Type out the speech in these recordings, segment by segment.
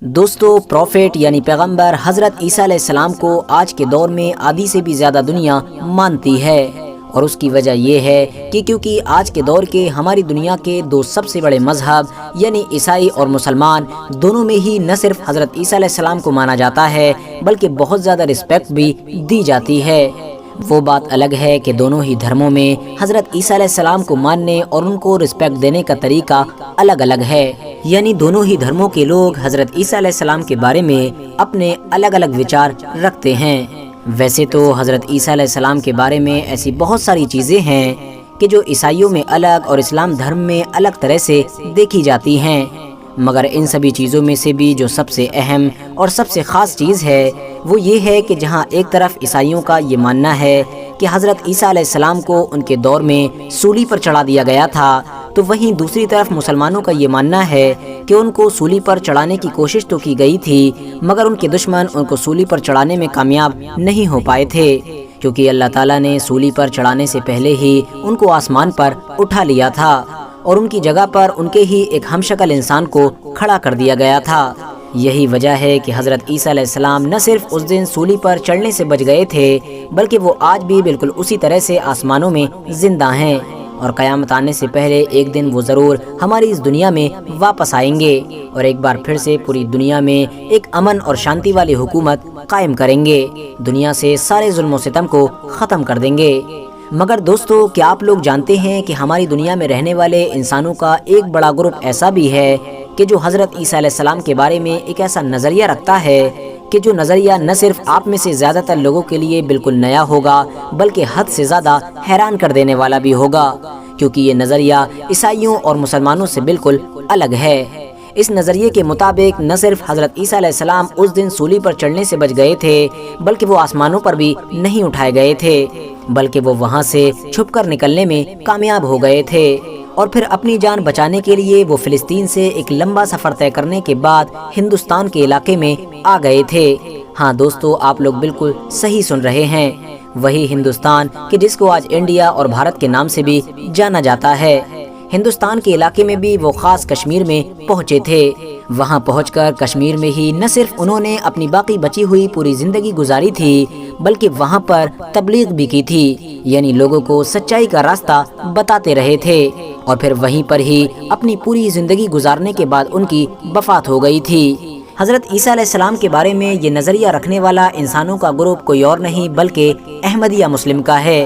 دوستو، پروفیٹ یعنی پیغمبر حضرت عیسیٰ علیہ السلام کو آج کے دور میں آدھی سے بھی زیادہ دنیا مانتی ہے، اور اس کی وجہ یہ ہے کہ کیونکہ آج کے دور کے ہماری دنیا کے دو سب سے بڑے مذہب یعنی عیسائی اور مسلمان دونوں میں ہی نہ صرف حضرت عیسیٰ علیہ السلام کو مانا جاتا ہے بلکہ بہت زیادہ رسپیکٹ بھی دی جاتی ہے۔ وہ بات الگ ہے کہ دونوں ہی دھرموں میں حضرت عیسیٰ علیہ السلام کو ماننے اور ان کو رسپیکٹ دینے کا طریقہ الگ الگ ہے، یعنی دونوں ہی دھرموں کے لوگ حضرت عیسیٰ علیہ السلام کے بارے میں اپنے الگ الگ وچار رکھتے ہیں۔ ویسے تو حضرت عیسیٰ علیہ السلام کے بارے میں ایسی بہت ساری چیزیں ہیں کہ جو عیسائیوں میں الگ اور اسلام دھرم میں الگ طرح سے دیکھی جاتی ہیں، مگر ان سبھی چیزوں میں سے بھی جو سب سے اہم اور سب سے خاص چیز ہے وہ یہ ہے کہ جہاں ایک طرف عیسائیوں کا یہ ماننا ہے کہ حضرت عیسیٰ علیہ السلام کو ان کے دور میں سولی پر چڑھا دیا گیا تھا، تو وہیں دوسری طرف مسلمانوں کا یہ ماننا ہے کہ ان کو سولی پر چڑھانے کی کوشش تو کی گئی تھی مگر ان کے دشمن ان کو سولی پر چڑھانے میں کامیاب نہیں ہو پائے تھے، کیونکہ اللہ تعالیٰ نے سولی پر چڑھانے سے پہلے ہی ان کو آسمان پر اٹھا لیا تھا اور ان کی جگہ پر ان کے ہی ایک ہم شکل انسان کو کھڑا کر دیا گیا تھا۔ یہی وجہ ہے کہ حضرت عیسیٰ علیہ السلام نہ صرف اس دن سولی پر چڑھنے سے بچ گئے تھے بلکہ وہ آج بھی بالکل اسی طرح سے آسمانوں میں زندہ ہیں، اور قیامت آنے سے پہلے ایک دن وہ ضرور ہماری اس دنیا میں واپس آئیں گے اور ایک بار پھر سے پوری دنیا میں ایک امن اور شانتی والی حکومت قائم کریں گے، دنیا سے سارے ظلم و ستم کو ختم کر دیں گے۔ مگر دوستو، کیا آپ لوگ جانتے ہیں کہ ہماری دنیا میں رہنے والے انسانوں کا ایک بڑا گروپ ایسا بھی ہے کہ جو حضرت عیسیٰ علیہ السلام کے بارے میں ایک ایسا نظریہ رکھتا ہے کہ جو نظریہ نہ صرف آپ میں سے زیادہ تر لوگوں کے لیے بالکل نیا ہوگا بلکہ حد سے زیادہ حیران کر دینے والا بھی ہوگا، کیونکہ یہ نظریہ عیسائیوں اور مسلمانوں سے بالکل الگ ہے۔ اس نظریے کے مطابق نہ صرف حضرت عیسیٰ علیہ السلام اس دن سولی پر چڑھنے سے بچ گئے تھے بلکہ وہ آسمانوں پر بھی نہیں اٹھائے گئے تھے بلکہ وہ وہاں سے چھپ کر نکلنے میں کامیاب ہو گئے تھے، اور پھر اپنی جان بچانے کے لیے وہ فلسطین سے ایک لمبا سفر طے کرنے کے بعد ہندوستان کے علاقے میں آ گئے تھے۔ ہاں دوستو، آپ لوگ بالکل صحیح سن رہے ہیں، وہی ہندوستان کہ جس کو آج انڈیا اور بھارت کے نام سے بھی جانا جاتا ہے۔ ہندوستان کے علاقے میں بھی وہ خاص کشمیر میں پہنچے تھے۔ وہاں پہنچ کر کشمیر میں ہی نہ صرف انہوں نے اپنی باقی بچی ہوئی پوری زندگی گزاری تھی بلکہ وہاں پر تبلیغ بھی کی تھی، یعنی لوگوں کو سچائی کا راستہ بتاتے رہے تھے، اور پھر وہیں پر ہی اپنی پوری زندگی گزارنے کے بعد ان کی وفات ہو گئی تھی۔ حضرت عیسیٰ علیہ السلام کے بارے میں یہ نظریہ رکھنے والا انسانوں کا گروپ کوئی اور نہیں بلکہ احمدیہ مسلم کا ہے،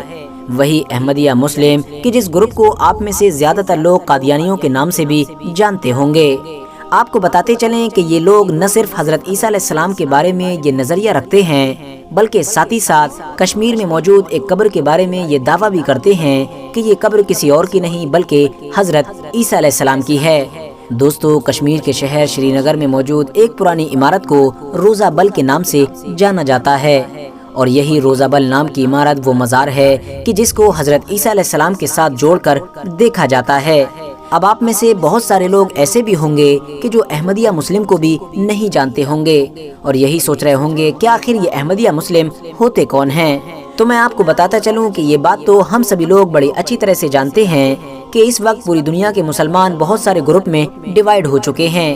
وہی احمدیہ مسلم کہ جس گروپ کو آپ میں سے زیادہ تر لوگ قادیانیوں کے نام سے بھی جانتے ہوں گے۔ آپ کو بتاتے چلیں کہ یہ لوگ نہ صرف حضرت عیسیٰ علیہ السلام کے بارے میں یہ نظریہ رکھتے ہیں بلکہ ساتھ ہی ساتھ کشمیر میں موجود ایک قبر کے بارے میں یہ دعویٰ بھی کرتے ہیں کہ یہ قبر کسی اور کی نہیں بلکہ حضرت عیسیٰ علیہ السلام کی ہے۔ دوستو، کشمیر کے شہر شری نگر میں موجود ایک پرانی عمارت کو روزہ بل کے نام سے جانا جاتا ہے، اور یہی روزہ بل نام کی عمارت وہ مزار ہے کہ جس کو حضرت عیسیٰ علیہ السلام کے ساتھ جوڑ کر دیکھا جاتا ہے۔ اب آپ میں سے بہت سارے لوگ ایسے بھی ہوں گے کہ جو احمدیہ مسلم کو بھی نہیں جانتے ہوں گے اور یہی سوچ رہے ہوں گے کہ آخر یہ احمدیہ مسلم ہوتے کون ہیں۔ تو میں آپ کو بتاتا چلوں کہ یہ بات تو ہم سبھی لوگ بڑی اچھی طرح سے جانتے ہیں کہ اس وقت پوری دنیا کے مسلمان بہت سارے گروپ میں ڈیوائیڈ ہو چکے ہیں،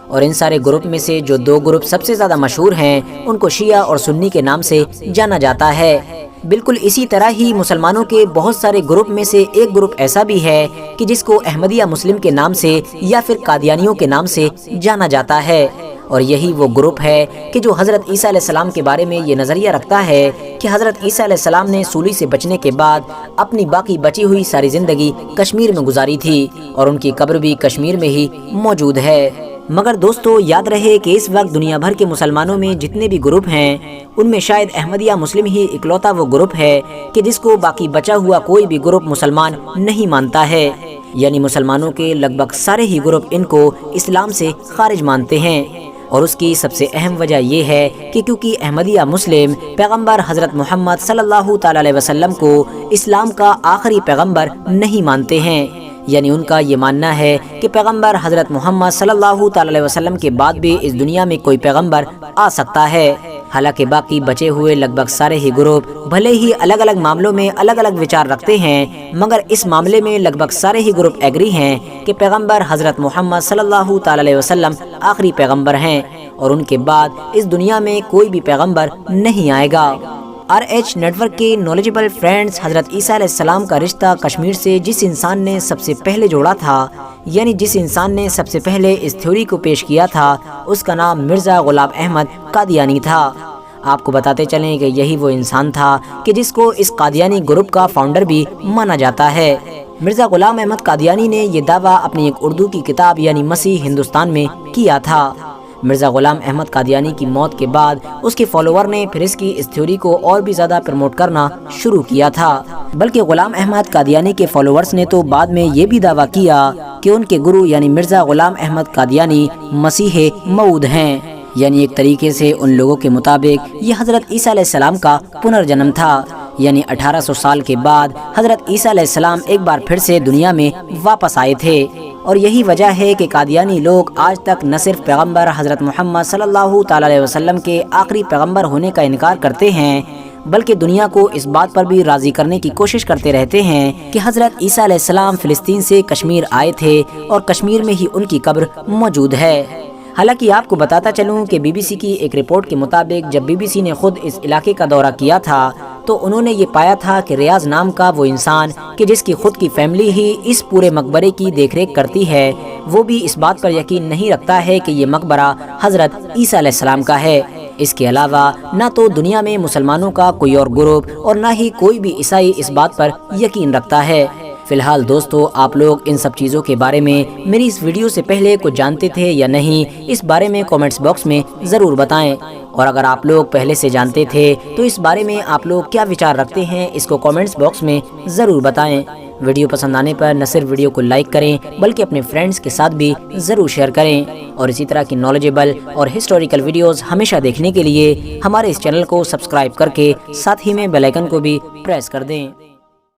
اور ان سارے گروپ میں سے جو دو گروپ سب سے زیادہ مشہور ہیں ان کو شیعہ اور سنی کے نام سے جانا جاتا ہے۔ بالکل اسی طرح ہی مسلمانوں کے بہت سارے گروپ میں سے ایک گروپ ایسا بھی ہے کہ جس کو احمدیہ مسلم کے نام سے یا پھر قادیانیوں کے نام سے جانا جاتا ہے، اور یہی وہ گروپ ہے کہ جو حضرت عیسیٰ علیہ السلام کے بارے میں یہ نظریہ رکھتا ہے کہ حضرت عیسیٰ علیہ السلام نے سولی سے بچنے کے بعد اپنی باقی بچی ہوئی ساری زندگی کشمیر میں گزاری تھی اور ان کی قبر بھی کشمیر میں ہی موجود ہے۔ مگر دوستو، یاد رہے کہ اس وقت دنیا بھر کے مسلمانوں میں جتنے بھی گروپ ہیں ان میں شاید احمدیہ مسلم ہی اکلوتا وہ گروپ ہے کہ جس کو باقی بچا ہوا کوئی بھی گروپ مسلمان نہیں مانتا ہے، یعنی مسلمانوں کے لگ بھگ سارے ہی گروپ ان کو اسلام سے خارج مانتے ہیں، اور اس کی سب سے اہم وجہ یہ ہے کہ کیونکہ احمدیہ مسلم پیغمبر حضرت محمد صلی اللہ تعالی علیہ وسلم کو اسلام کا آخری پیغمبر نہیں مانتے ہیں، یعنی ان کا یہ ماننا ہے کہ پیغمبر حضرت محمد صلی اللہ تعالی علیہ وسلم کے بعد بھی اس دنیا میں کوئی پیغمبر آ سکتا ہے۔ حالانکہ باقی بچے ہوئے لگ بھگ سارے ہی گروپ بھلے ہی الگ الگ معاملوں میں الگ الگ وچار رکھتے ہیں، مگر اس معاملے میں لگ بھگ سارے ہی گروپ ایگری ہیں کہ پیغمبر حضرت محمد صلی اللہ تعالی علیہ وسلم آخری پیغمبر ہیں اور ان کے بعد اس دنیا میں کوئی بھی پیغمبر نہیں آئے گا۔ RH نیٹ ورک کے نالجبل فرینڈز، حضرت عیسیٰ علیہ السلام کا رشتہ کشمیر سے جس انسان نے سب سے پہلے جوڑا تھا، یعنی جس انسان نے سب سے پہلے اس تھیوری کو پیش کیا تھا، اس کا نام مرزا غلام احمد قادیانی تھا۔ آپ کو بتاتے چلیں کہ یہی وہ انسان تھا کہ جس کو اس قادیانی گروپ کا فاؤنڈر بھی مانا جاتا ہے۔ مرزا غلام احمد قادیانی نے یہ دعویٰ اپنی ایک اردو کی کتاب یعنی مسیح ہندوستان میں کیا تھا۔ مرزا غلام احمد قادیانی کی موت کے بعد اس کے فالوور نے پھر اس تھیوری کو اور بھی زیادہ پروموٹ کرنا شروع کیا تھا، بلکہ غلام احمد قادیانی کے فالوورز نے تو بعد میں یہ بھی دعویٰ کیا کہ ان کے گرو یعنی مرزا غلام احمد قادیانی مسیح موعود ہیں، یعنی ایک طریقے سے ان لوگوں کے مطابق یہ حضرت عیسیٰ علیہ السلام کا پنرجنم تھا، یعنی 1800 سال کے بعد حضرت عیسیٰ علیہ السلام ایک بار پھر سے دنیا میں واپس آئے تھے۔ اور یہی وجہ ہے کہ قادیانی لوگ آج تک نہ صرف پیغمبر حضرت محمد صلی اللہ تعالی علیہ وسلم کے آخری پیغمبر ہونے کا انکار کرتے ہیں، بلکہ دنیا کو اس بات پر بھی راضی کرنے کی کوشش کرتے رہتے ہیں کہ حضرت عیسیٰ علیہ السلام فلسطین سے کشمیر آئے تھے اور کشمیر میں ہی ان کی قبر موجود ہے۔ حالانکہ آپ کو بتاتا چلوں کہ BBC کی ایک رپورٹ کے مطابق جب BBC نے خود اس علاقے کا دورہ کیا تھا تو انہوں نے یہ پایا تھا کہ ریاض نام کا وہ انسان کہ جس کی خود کی فیملی ہی اس پورے مقبرے کی دیکھ ریکھ کرتی ہے، وہ بھی اس بات پر یقین نہیں رکھتا ہے کہ یہ مقبرہ حضرت عیسیٰ علیہ السلام کا ہے۔ اس کے علاوہ نہ تو دنیا میں مسلمانوں کا کوئی اور گروپ اور نہ ہی کوئی بھی عیسائی اس بات پر یقین رکھتا ہے۔ فی الحال دوستو، آپ لوگ ان سب چیزوں کے بارے میں میری اس ویڈیو سے پہلے کچھ جانتے تھے یا نہیں، اس بارے میں کومنٹس باکس میں ضرور بتائیں، اور اگر آپ لوگ پہلے سے جانتے تھے تو اس بارے میں آپ لوگ کیا وچار رکھتے ہیں اس کو کومنٹس باکس میں ضرور بتائیں۔ ویڈیو پسند آنے پر نہ صرف ویڈیو کو لائک کریں بلکہ اپنے فرینڈز کے ساتھ بھی ضرور شیئر کریں، اور اسی طرح کی نالجبل اور ہسٹوریکل ویڈیوز ہمیشہ دیکھنے کے لیے ہمارے اس چینل کو سبسکرائب کر کے ساتھ ہی میں بیل آئیکن کو بھی پریس کر دیں۔